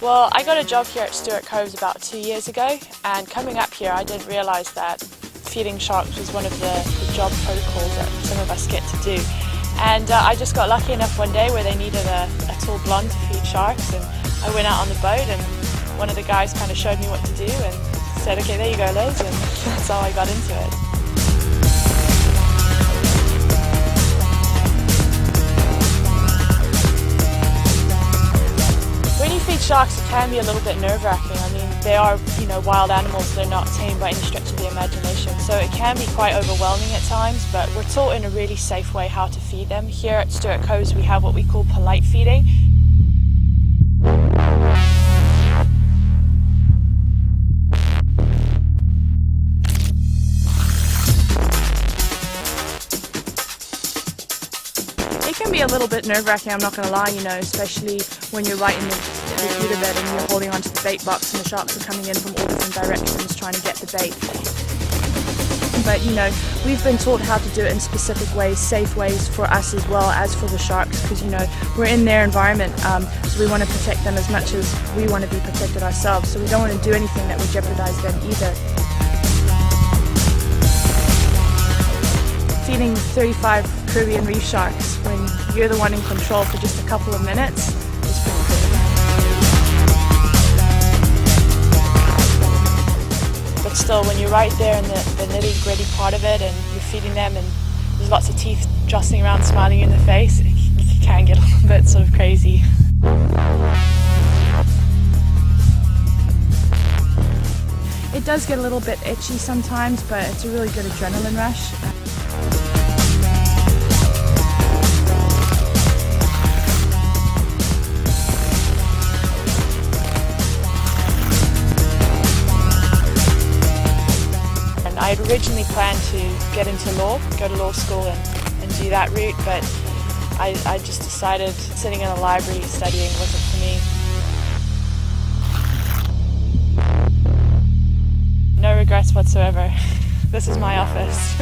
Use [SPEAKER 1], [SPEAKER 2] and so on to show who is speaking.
[SPEAKER 1] Well, I got a job here at Stuart Coves about 2 years ago, and coming up here I didn't realise that feeding sharks was one of the job protocols that some of us get to do. And I just got lucky enough one day where they needed a tall blonde to feed sharks, and I went out on the boat and one of the guys kind of showed me what to do and said, okay, there you go Liz, and that's how I got into it. When you feed sharks, it can be a little bit nerve-wracking. I mean, they are, wild animals. They're not tame by any stretch of the imagination. So it can be quite overwhelming at times, but we're taught in a really safe way how to feed them. Here at Stuart Coves, we have what we call polite feeding. It can be a little bit nerve-wracking, I'm not going to lie, especially when you're right in the feeder bed and you're holding onto the bait box and the sharks are coming in from all different directions trying to get the bait. But we've been taught how to do it in specific ways, safe ways for us as well as for the sharks, because we're in their environment, so we want to protect them as much as we want to be protected ourselves, so we don't want to do anything that would jeopardize them either. Feeding 35 Caribbean reef sharks when you're the one in control for just a couple of minutes is pretty cool. But still, when you're right there in the nitty-gritty part of it and you're feeding them and there's lots of teeth jostling around smiling you in the face, it can get a little bit sort of crazy. It does get a little bit itchy sometimes, but it's a really good adrenaline rush. I had originally planned to get into law, go to law school and do that route, but I just decided sitting in a library studying wasn't for me. No regrets whatsoever. This is my office.